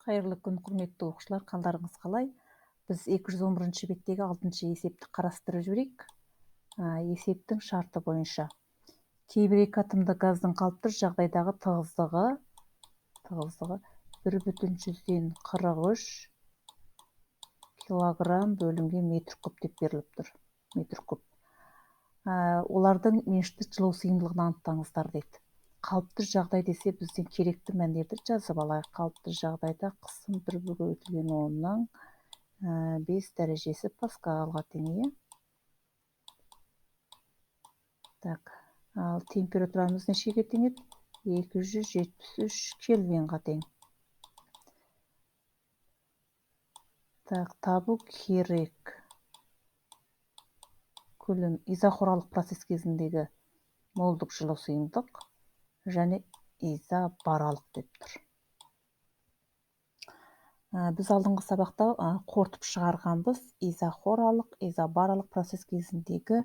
Қайырлы күн, құрметті оқушылар, қалдарыңыз қалай? Біз 211 беттегі 6-шы есепті қарастырып жүрейік. Есептің шарты бойынша. Кейбір екі атомды газдың қалыпты жағдайдағы тығыздығы 1,43 килограмм бөлінген метр куб деп беріліп тұр. Метр куб. Олардың меншікті жылу сыйымдылығын анықтаңыздар дейді. Қалыпты жағдай десе, бізден керекті мәндерді жазып алайық. Қалыпты жағдайда қысым 1/10-ның 5 дәрежесі паскалға тең. Так, ал температурамыз нешеге тең еді? 273 кельвинға тең. Так, табу керек. Көлем изохоралық процесс кезіндегі молдық жылу сыйымдылық және изобаралық деп тұр. Біз алдыңғы сабақта қорытып шығарғанбыз. Изохоралық, изобаралық процесс кезіндегі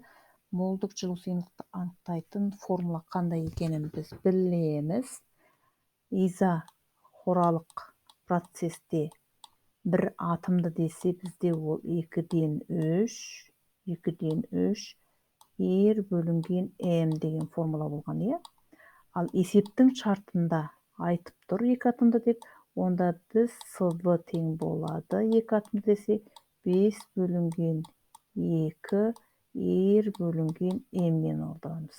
молдық жылу сыйымдылықты анықтайтын формула қандай екенін біз білеміз. Изохоралық процесте бір атомды десе, бізде ол 2-ден 3 R бөлінген M деген формула болған, е? Ал есептің шартында айтып тұр екі атомды деп, онда біз СВ тең болады. Екі атомды десе 5 бөлінген 2 R бөлінген M мен алдарымыз.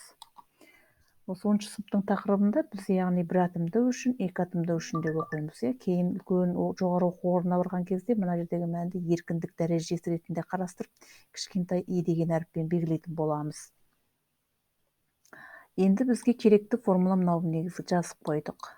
Осы 10-шы сыныптың тақырыбында біз яғни бір атомды үшін, екі атомды үшін деп оқимыз. Кейін үлкен жоғары оқу орнына барған кезде мына жердегі мәнді еркіндік дәрежесі ретінде қарастырып, кішкентай и деген әріппен белгілейтін боламыз. Енді бізге керекті формула мынау негізі жазып қойдық.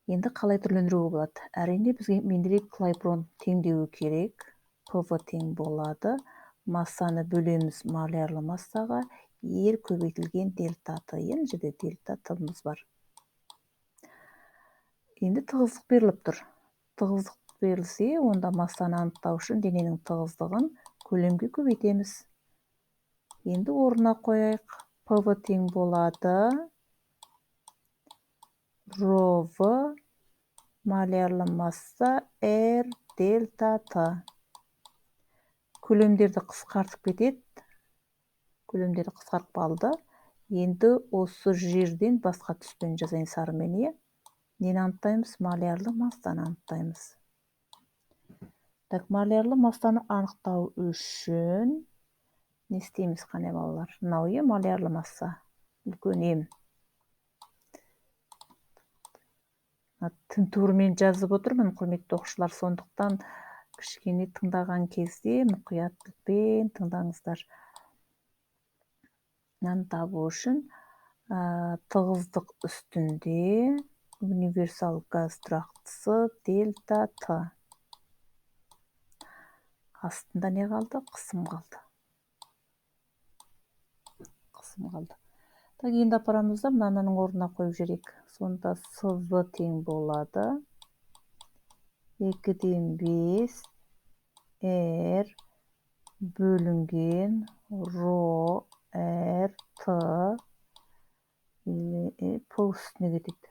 Енді қалай түрлендіруге болады? Әрине бізге Менделеев Клайпрон теңдеуі керек. ПВ тең болады. Массаны бөлеміз молярлы массаға. R көбейтілген дельта Т. Енді жерде дельта Т'мыз бар. Енді тығыздық беріліп тұр. Тығыздық берілсе, онда массаны анықтау үшін дененің тығыздығын көлемге көбейтеміз. Енді орнына қояйық. ПВ тең болады. РОВ молярлы масса R дельта Т. Көлемдерді қысқартып кетеді. Көлемдерді қысқарып қалды. Енді осы жерден басқа түспен жазайын сарымен, е? Нені анықтаймыз? Молярлы массаны анықтаймыз. Так, молярлы массаны анықтау үшін не істейміз, қане балалар? Мынау, е, молярлы масса. Үлкен М. Тінтуірмен жазып отырмын, құрметті оқушылар, сондықтан кішкене тыңдаған кезде мұқияттықпен тыңдаңыздар. Табу үшін тығыздық үстінде универсал газ тұрақтысы дельта Т. Астында не қалды? Қысым қалды. Так, енді апарамызда мынаның орнына қойып жүрек. Сонда СВ тең болады. 2-ден 5 R бөлінген РО Р Т пол үстіне кетеді.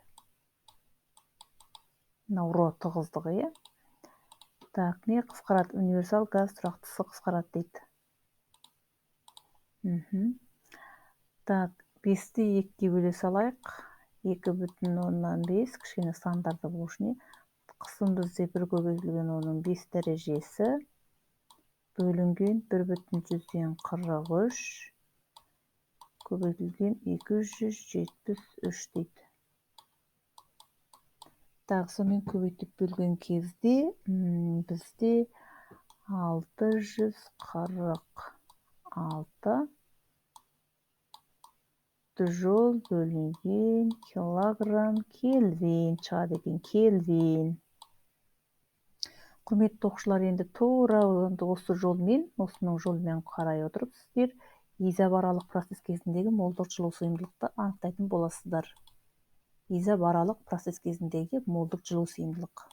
Мынау РО тығыздығы, е? Так, не қысқарады? Универсал газ тұрақтысы қысқарады дейді. Так, 5-ті 2-ге бөле салайық. 2,5 кішкене стандартты болу үшін. Қысым бізде 1/10-ның 5 дәрежесі бөлінген 1,43 көбейтілген 273 дейді. Так, сонымен көбейтіп бөлген кезде бізде 646 джоул бөлінген килограмм кельвин шығады екен. Кельвин. Құрметті оқушылар, енді тура осы жолмен, осының жолмен қарай отырып, сіздер изобаралық процесс кезіндегі молдық жылу сыйымдылықты анықтайтын боласыздар. Изобаралық процесс кезіндегі молдық жылу сыйымдылық.